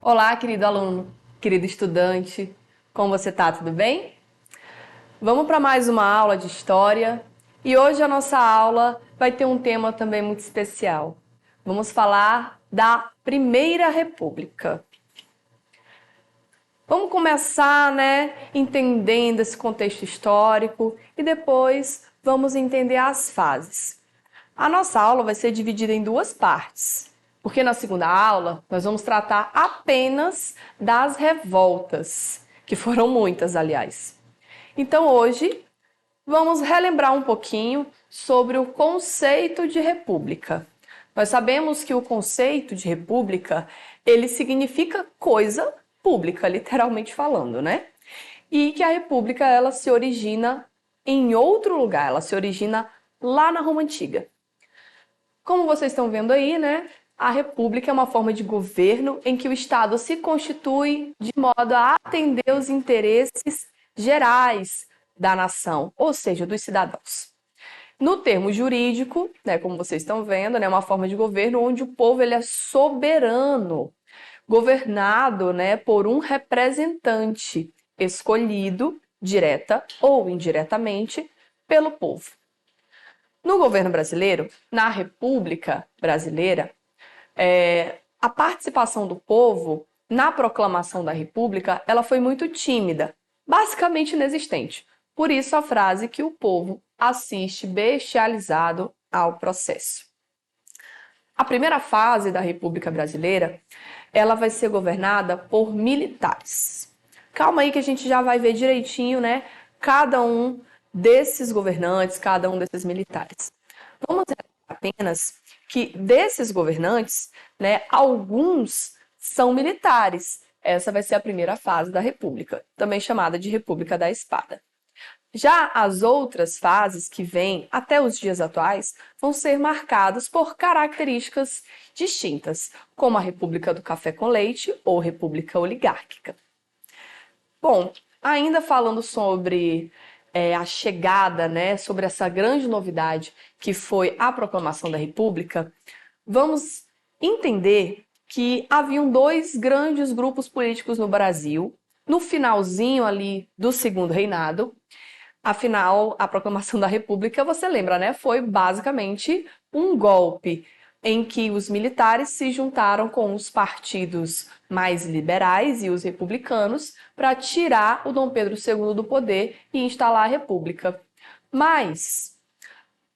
Olá, querido aluno, querido estudante, como você tá? Tudo bem? Vamos para mais uma aula de história e hoje a nossa aula vai ter um tema também muito especial. Vamos falar da Primeira República. Vamos começar, entendendo esse contexto histórico e depois vamos entender as fases. A nossa aula vai ser dividida em duas partes. Porque na segunda aula nós vamos tratar apenas das revoltas, que foram muitas, aliás. Então hoje vamos relembrar um pouquinho sobre o conceito de república. Nós sabemos que o conceito de república, ele significa coisa pública, literalmente falando, né? E que a república, ela se origina em outro lugar, ela se origina lá na Roma Antiga. Como vocês estão vendo aí, a república é uma forma de governo em que o Estado se constitui de modo a atender os interesses gerais da nação, ou seja, dos cidadãos. No termo jurídico, como vocês estão vendo, é uma forma de governo onde o povo ele é soberano, governado por um representante escolhido, direta ou indiretamente, pelo povo. No governo brasileiro, na República Brasileira, a participação do povo na proclamação da República, ela foi muito tímida, basicamente inexistente. Por isso a frase que o povo assiste bestializado ao processo. A primeira fase da República Brasileira, ela vai ser governada por militares. Calma aí que a gente já vai ver direitinho, cada um desses governantes, cada um desses militares. Vamos ver apenas que desses governantes, alguns são militares. Essa vai ser a primeira fase da República, também chamada de República da Espada. Já as outras fases que vêm até os dias atuais vão ser marcadas por características distintas, como a República do Café com Leite ou República Oligárquica. Bom, ainda falando sobre a chegada, sobre essa grande novidade que foi a proclamação da República, vamos entender que haviam dois grandes grupos políticos no Brasil, no finalzinho ali do Segundo Reinado. Afinal, a proclamação da República, você lembra, foi basicamente um golpe em que os militares se juntaram com os partidos mais liberais e os republicanos para tirar o Dom Pedro II do poder e instalar a República. Mas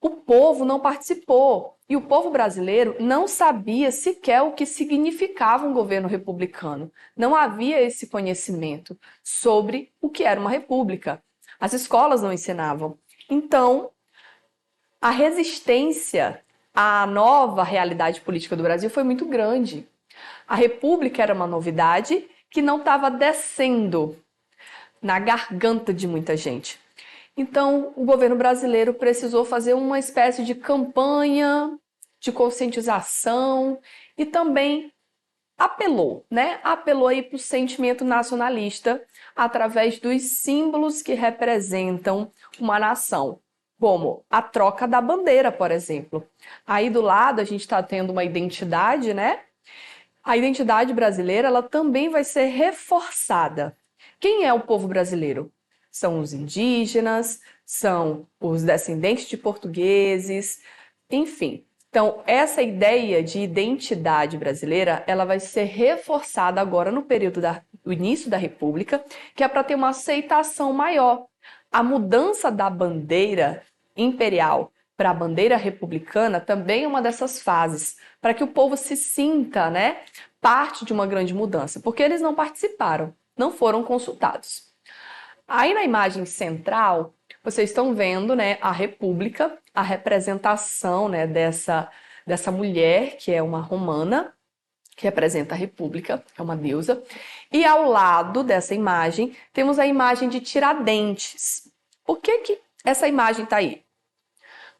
o povo não participou e o povo brasileiro não sabia sequer o que significava um governo republicano. Não havia esse conhecimento sobre o que era uma república. As escolas não ensinavam. Então, a resistência à nova realidade política do Brasil foi muito grande. A República era uma novidade que não estava descendo na garganta de muita gente. Então, o governo brasileiro precisou fazer uma espécie de campanha de conscientização e também apelou aí para o sentimento nacionalista através dos símbolos que representam uma nação, como a troca da bandeira, por exemplo. Aí do lado a gente está tendo uma identidade, A identidade brasileira, ela também vai ser reforçada. Quem é o povo brasileiro? São os indígenas, são os descendentes de portugueses, enfim. Então, essa ideia de identidade brasileira, ela vai ser reforçada agora no período do início da República, que é para ter uma aceitação maior. A mudança da bandeira imperial para a bandeira republicana também é uma dessas fases, para que o povo se sinta, parte de uma grande mudança, porque eles não participaram, não foram consultados. Aí na imagem central, vocês estão vendo, a República, a representação, dessa mulher, que é uma romana, que representa a República, é uma deusa. E ao lado dessa imagem, temos a imagem de Tiradentes. Por que essa imagem está aí?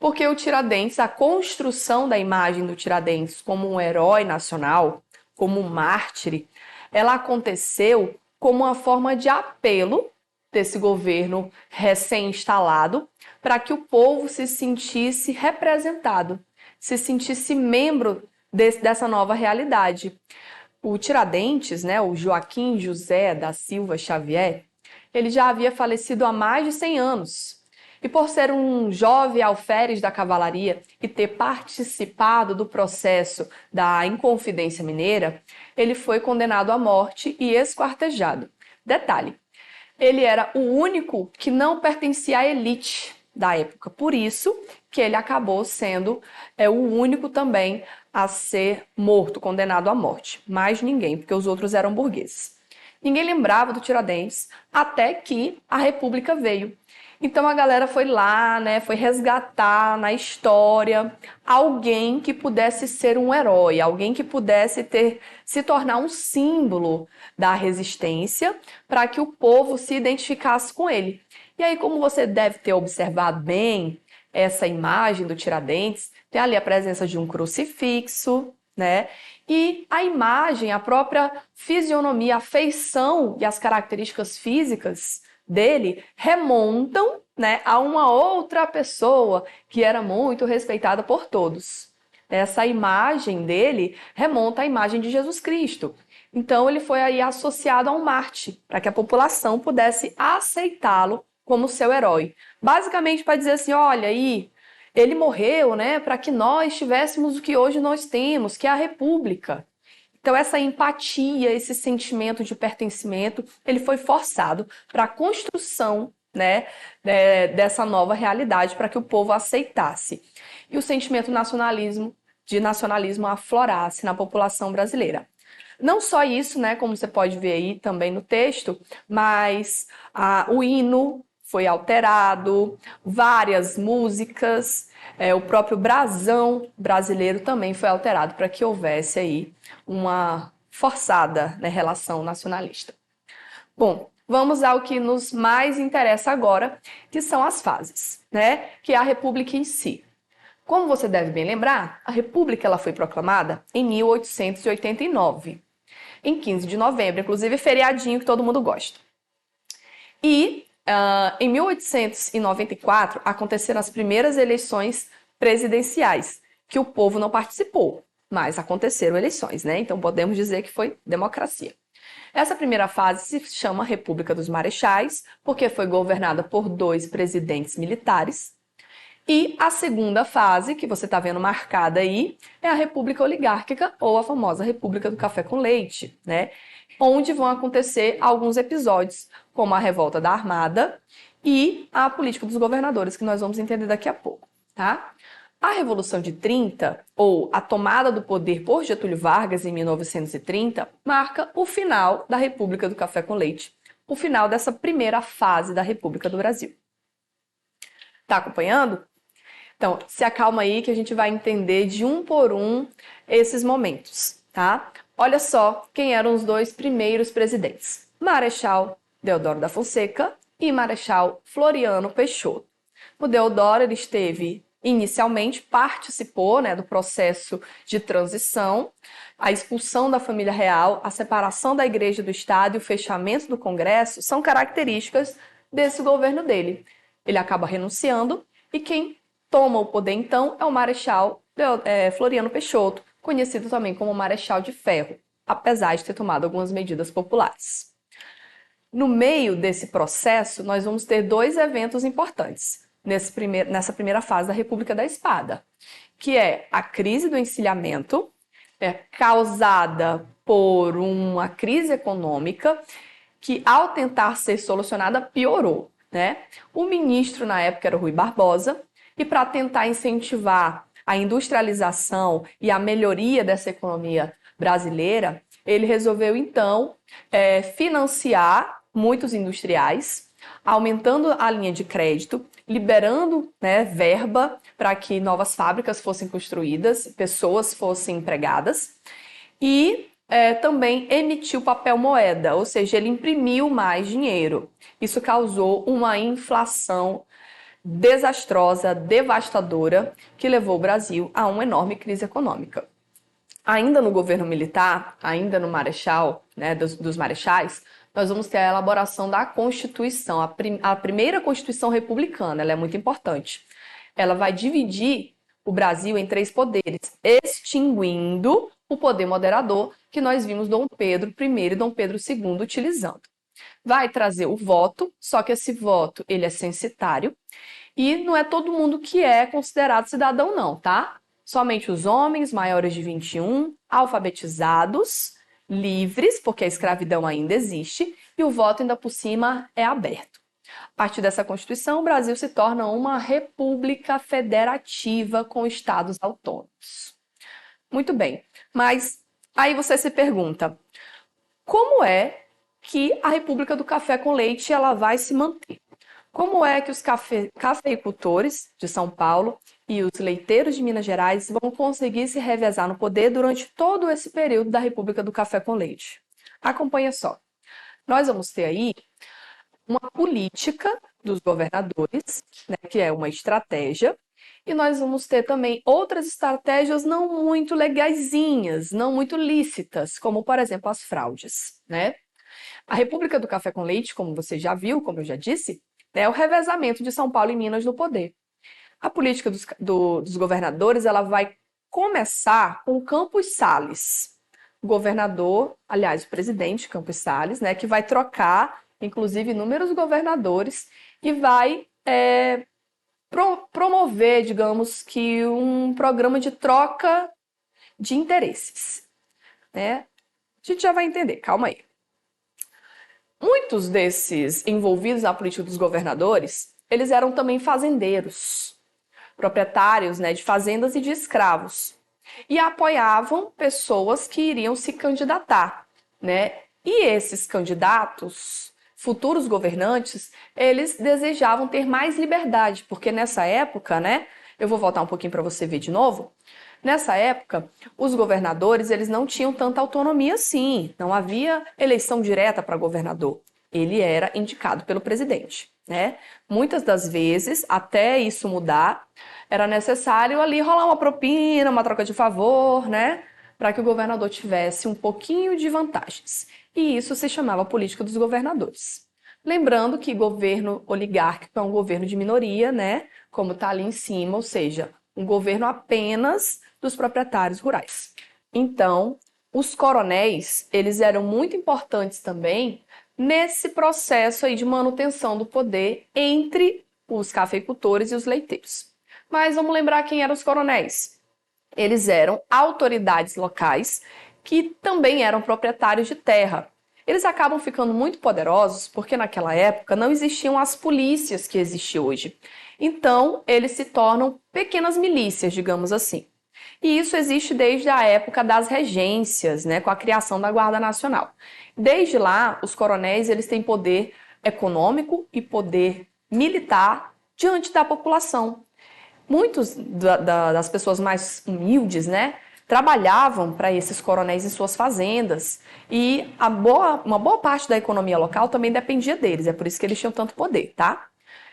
Porque o Tiradentes, a construção da imagem do Tiradentes como um herói nacional, como um mártir, ela aconteceu como uma forma de apelo desse governo recém-instalado para que o povo se sentisse representado, se sentisse membro dessa nova realidade. O Tiradentes, né, o Joaquim José da Silva Xavier, ele já havia falecido há mais de 100 anos. E por ser um jovem alferes da cavalaria e ter participado do processo da Inconfidência Mineira, ele foi condenado à morte e esquartejado. Detalhe, ele era o único que não pertencia à elite da época, por isso que ele acabou sendo o único também a ser morto, condenado à morte. Mais ninguém, porque os outros eram burgueses. Ninguém lembrava do Tiradentes até que a República veio. Então a galera foi lá, né, foi resgatar na história alguém que pudesse ser um herói, alguém que pudesse se tornar um símbolo da resistência para que o povo se identificasse com ele. E aí, como você deve ter observado bem essa imagem do Tiradentes, tem ali a presença de um crucifixo, né? E a imagem, a própria fisionomia, a feição e as características físicas dele remontam, né, a uma outra pessoa que era muito respeitada por todos. Essa imagem dele remonta à imagem de Jesus Cristo. Então ele foi aí associado a um mártir, para que a população pudesse aceitá-lo como seu herói. Basicamente para dizer assim, olha aí, ele morreu, né, para que nós tivéssemos o que hoje nós temos, que é a República. Então essa empatia, esse sentimento de pertencimento, ele foi forçado para a construção, né, dessa nova realidade, para que o povo aceitasse. E o sentimento de nacionalismo aflorasse na população brasileira. Não só isso, né, como você pode ver aí também no texto, mas o hino foi alterado, várias músicas, o próprio brasão brasileiro também foi alterado para que houvesse aí uma forçada, né, relação nacionalista. Bom, vamos ao que nos mais interessa agora, que são as fases, né, que é a República em si. Como você deve bem lembrar, a República ela foi proclamada em 1889, em 15 de novembro, inclusive feriadinho que todo mundo gosta. E em 1894 aconteceram as primeiras eleições presidenciais, que o povo não participou, mas aconteceram eleições, né? Então podemos dizer que foi democracia. Essa primeira fase se chama República dos Marechais, porque foi governada por 2 presidentes militares. E a segunda fase, que você está vendo marcada aí, é a República Oligárquica, ou a famosa República do Café com Leite, né? Onde vão acontecer alguns episódios, como a Revolta da Armada e a Política dos Governadores, que nós vamos entender daqui a pouco, tá? A Revolução de 30, ou a tomada do poder por Getúlio Vargas em 1930, marca o final da República do Café com Leite, o final dessa primeira fase da República do Brasil. Tá acompanhando? Então, se acalma aí que a gente vai entender de um por um esses momentos, tá? Olha só quem eram os 2 primeiros presidentes: Marechal Deodoro da Fonseca e Marechal Floriano Peixoto. O Deodoro ele inicialmente participou, né, do processo de transição, a expulsão da família real, a separação da igreja do Estado e o fechamento do Congresso são características desse governo dele. Ele acaba renunciando e quem toma o poder, então, é o Marechal Floriano Peixoto, conhecido também como Marechal de Ferro, apesar de ter tomado algumas medidas populares. No meio desse processo, nós vamos ter 2 eventos importantes nessa primeira fase da República da Espada, que é a crise do encilhamento, causada por uma crise econômica que, ao tentar ser solucionada, piorou, né? O ministro, na época, era o Rui Barbosa, e para tentar incentivar a industrialização e a melhoria dessa economia brasileira, ele resolveu, então, financiar muitos industriais, aumentando a linha de crédito, liberando, né, verba para que novas fábricas fossem construídas, pessoas fossem empregadas, e também emitiu papel moeda, ou seja, ele imprimiu mais dinheiro. Isso causou uma inflação desastrosa, devastadora, que levou o Brasil a uma enorme crise econômica. Ainda no governo militar, ainda no Marechal, né, dos marechais, nós vamos ter a elaboração da Constituição, a primeira Constituição republicana, ela é muito importante. Ela vai dividir o Brasil em 3 poderes, extinguindo o poder moderador que nós vimos Dom Pedro I e Dom Pedro II utilizando. Vai trazer o voto, só que esse voto ele é censitário e não é todo mundo que é considerado cidadão não, tá? Somente os homens maiores de 21, alfabetizados, livres, porque a escravidão ainda existe, e o voto ainda por cima é aberto. A partir dessa Constituição, o Brasil se torna uma república federativa com estados autônomos. Muito bem, mas aí você se pergunta, como é que a República do Café com Leite ela vai se manter? Como é que os cafeicultores de São Paulo e os leiteiros de Minas Gerais vão conseguir se revezar no poder durante todo esse período da República do Café com Leite? Acompanha só. Nós vamos ter aí uma política dos governadores, né, que é uma estratégia, e nós vamos ter também outras estratégias não muito legaisinhas, não muito lícitas, como, por exemplo, as fraudes, né? A República do Café com Leite, como você já viu, como eu já disse, é o revezamento de São Paulo e Minas no poder. A política dos governadores ela vai começar com Campos Salles, o governador, aliás, o presidente Campos Salles, né, que vai trocar, inclusive, inúmeros governadores e vai promover, digamos que, um programa de troca de interesses. Né? A gente já vai entender, calma aí. Muitos desses envolvidos na política dos governadores, eles eram também fazendeiros, proprietários, né, de fazendas e de escravos, e apoiavam pessoas que iriam se candidatar, né? E esses candidatos, futuros governantes, eles desejavam ter mais liberdade, porque nessa época, né, eu vou voltar um pouquinho para você ver de novo. Nessa época, os governadores eles não tinham tanta autonomia assim, não havia eleição direta para governador. Ele era indicado pelo presidente, né? Muitas das vezes, até isso mudar, era necessário ali rolar uma propina, uma troca de favor, né? Para que o governador tivesse um pouquinho de vantagens. E isso se chamava política dos governadores. Lembrando que governo oligárquico é um governo de minoria, né? Como está ali em cima, ou seja, um governo apenas dos proprietários rurais. Então, os coronéis, eles eram muito importantes também nesse processo aí de manutenção do poder entre os cafeicultores e os leiteiros. Mas vamos lembrar quem eram os coronéis. Eles eram autoridades locais que também eram proprietários de terra. Eles acabam ficando muito poderosos porque naquela época não existiam as polícias que existem hoje. Então, eles se tornam pequenas milícias, digamos assim. E isso existe desde a época das regências, né, com a criação da Guarda Nacional. Desde lá, os coronéis eles têm poder econômico e poder militar diante da população. Muitos das pessoas mais humildes, né, trabalhavam para esses coronéis em suas fazendas e uma boa parte da economia local também dependia deles, é por isso que eles tinham tanto poder, tá?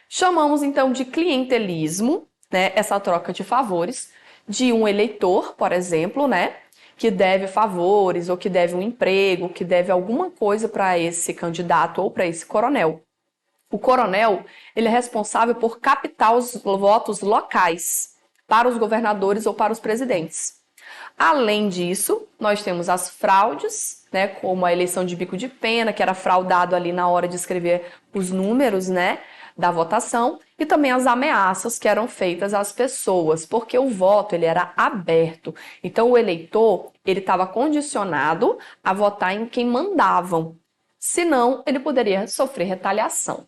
Chamamos então de clientelismo, né, essa troca de favores de um eleitor, por exemplo, né, que deve favores ou que deve um emprego, que deve alguma coisa para esse candidato ou para esse coronel. O coronel, ele é responsável por captar os votos locais para os governadores ou para os presidentes. Além disso, nós temos as fraudes, né, como a eleição de bico de pena, que era fraudado ali na hora de escrever os números, né, da votação, e também as ameaças que eram feitas às pessoas, porque o voto ele era aberto. Então o eleitor ele estava condicionado a votar em quem mandavam, senão ele poderia sofrer retaliação.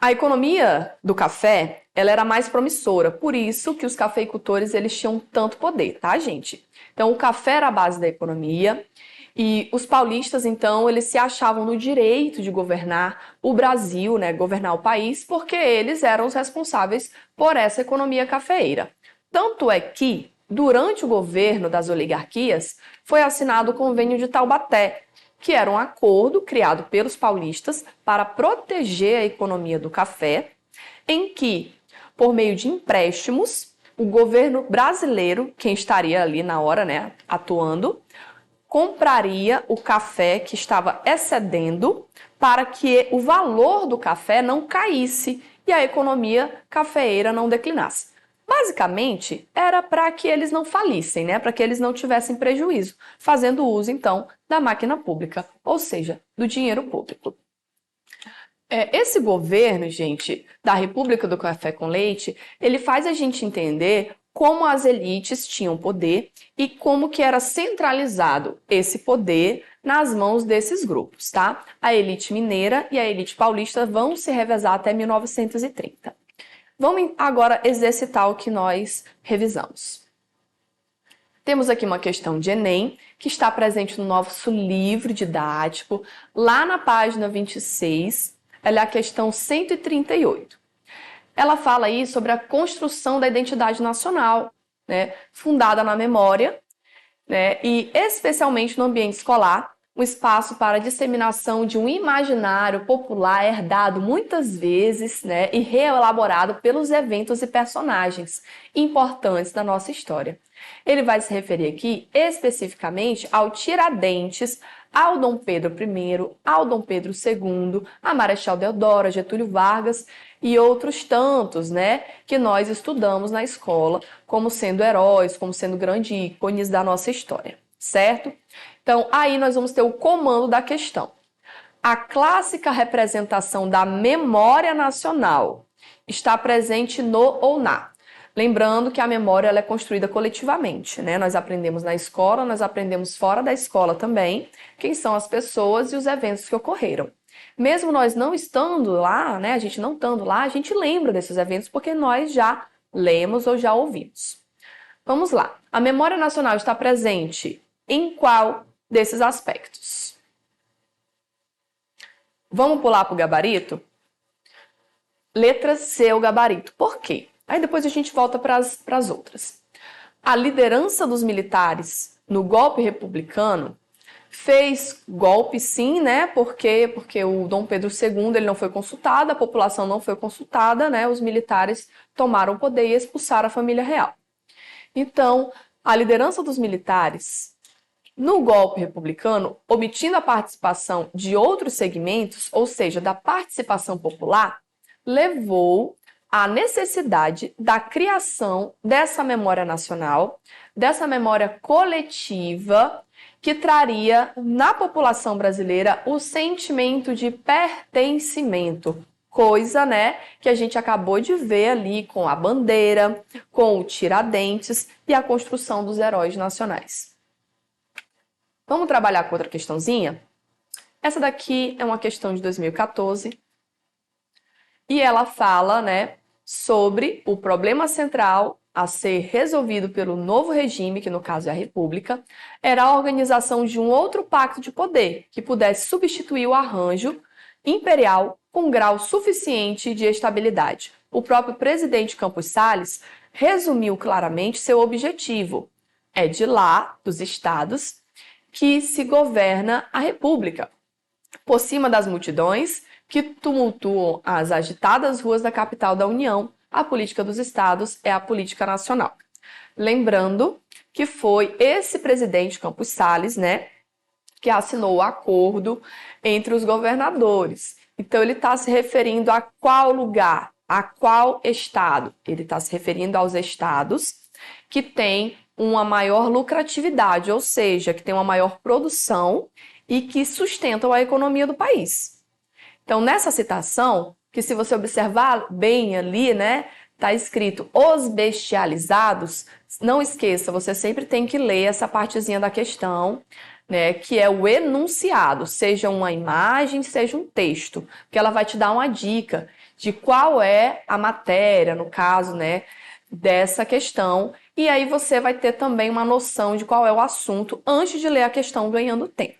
A economia do café, ela era mais promissora, por isso que os cafeicultores eles tinham tanto poder, tá, gente? Então o café era a base da economia e os paulistas, então, eles se achavam no direito de governar o Brasil, né, governar o país, porque eles eram os responsáveis por essa economia cafeeira. Tanto é que, durante o governo das oligarquias, foi assinado o Convênio de Taubaté, que era um acordo criado pelos paulistas para proteger a economia do café, em que, por meio de empréstimos, o governo brasileiro, quem estaria ali na hora, né, atuando, compraria o café que estava excedendo para que o valor do café não caísse e a economia cafeeira não declinasse. Basicamente, era para que eles não falissem, né? Para que eles não tivessem prejuízo, fazendo uso, então, da máquina pública, ou seja, do dinheiro público. Esse governo, gente, da República do Café com Leite, ele faz a gente entender como as elites tinham poder e como que era centralizado esse poder nas mãos desses grupos, tá? A elite mineira e a elite paulista vão se revezar até 1930. Vamos agora exercitar o que nós revisamos. Temos aqui uma questão de Enem, que está presente no nosso livro didático, lá na página 26, ela é a questão 138. Ela fala aí sobre a construção da identidade nacional, né, fundada na memória, né, e especialmente no ambiente escolar, um espaço para a disseminação de um imaginário popular herdado muitas vezes, né, e reelaborado pelos eventos e personagens importantes da nossa história. Ele vai se referir aqui especificamente ao Tiradentes, ao Dom Pedro I, ao Dom Pedro II, a Marechal Deodoro, a Getúlio Vargas e outros tantos, né, que nós estudamos na escola como sendo heróis, como sendo grandes ícones da nossa história, certo? Então, aí nós vamos ter o comando da questão. A clássica representação da memória nacional está presente no ou na. Lembrando que a memória ela é construída coletivamente, né? Nós aprendemos na escola, nós aprendemos fora da escola também, quem são as pessoas e os eventos que ocorreram. Mesmo nós não estando lá, né? A gente não estando lá, a gente lembra desses eventos porque nós já lemos ou já ouvimos. Vamos lá. A memória nacional está presente em qual desses aspectos? Vamos pular para o gabarito? Letra C, o gabarito. Por quê? Aí depois a gente volta para as outras. A liderança dos militares no golpe republicano fez golpe sim, né? Porque o Dom Pedro II ele não foi consultado, a população não foi consultada, né? Os militares tomaram o poder e expulsaram a família real. Então, a liderança dos militares no golpe republicano, obtendo a participação de outros segmentos, ou seja, da participação popular, levou à necessidade da criação dessa memória nacional, dessa memória coletiva, que traria na população brasileira o sentimento de pertencimento, coisa, né, que a gente acabou de ver ali com a bandeira, com o Tiradentes e a construção dos heróis nacionais. Vamos trabalhar com outra questãozinha? Essa daqui é uma questão de 2014 e ela fala, né, sobre o problema central a ser resolvido pelo novo regime, que no caso é a República, era a organização de um outro pacto de poder que pudesse substituir o arranjo imperial com grau suficiente de estabilidade. O próprio presidente Campos Salles resumiu claramente seu objetivo. É de lá, dos estados, que se governa a República, por cima das multidões que tumultuam as agitadas ruas da capital da União. A política dos estados é a política nacional. Lembrando que foi esse presidente Campos Salles, né, que assinou o acordo entre os governadores. Então, ele está se referindo a qual lugar, a qual estado? Ele está se referindo aos estados que têm uma maior lucratividade, ou seja, que tem uma maior produção e que sustentam a economia do país. Então, nessa citação, que se você observar bem ali, né, tá escrito os bestializados, não esqueça, você sempre tem que ler essa partezinha da questão, né, que é o enunciado, seja uma imagem, seja um texto, que ela vai te dar uma dica de qual é a matéria, no caso, né, dessa questão, e aí você vai ter também uma noção de qual é o assunto antes de ler a questão ganhando tempo.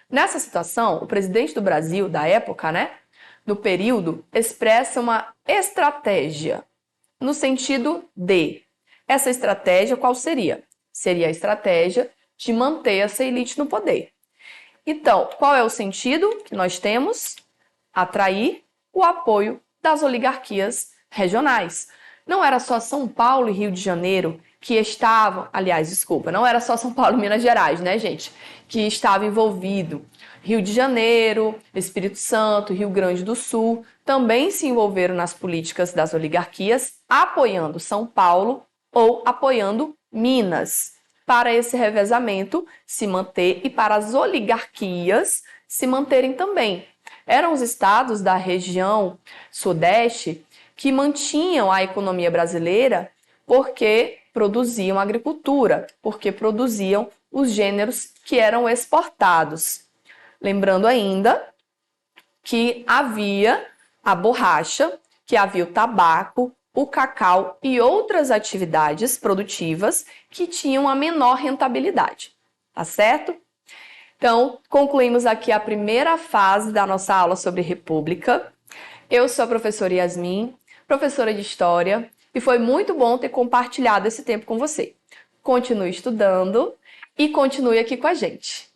Nessa situação, o presidente do Brasil, da época, né, no período, expressa uma estratégia, no sentido de, essa estratégia qual seria? Seria a estratégia de manter essa elite no poder. Então, qual é o sentido que nós temos? Atrair o apoio das oligarquias regionais. Não era só São Paulo e Rio de Janeiro que estavam, aliás, desculpa, não era só São Paulo e Minas Gerais, né, gente, que estava envolvido. Rio de Janeiro, Espírito Santo, Rio Grande do Sul também se envolveram nas políticas das oligarquias, apoiando São Paulo ou apoiando Minas, para esse revezamento se manter e para as oligarquias se manterem também. Eram os estados da região sudeste que mantinham a economia brasileira porque produziam agricultura, porque produziam os gêneros que eram exportados. Lembrando ainda que havia a borracha, que havia o tabaco, o cacau e outras atividades produtivas que tinham a menor rentabilidade, tá certo? Então, concluímos aqui a primeira fase da nossa aula sobre República. Eu sou a professora Yasmin, professora de História, e foi muito bom ter compartilhado esse tempo com você. Continue estudando e continue aqui com a gente.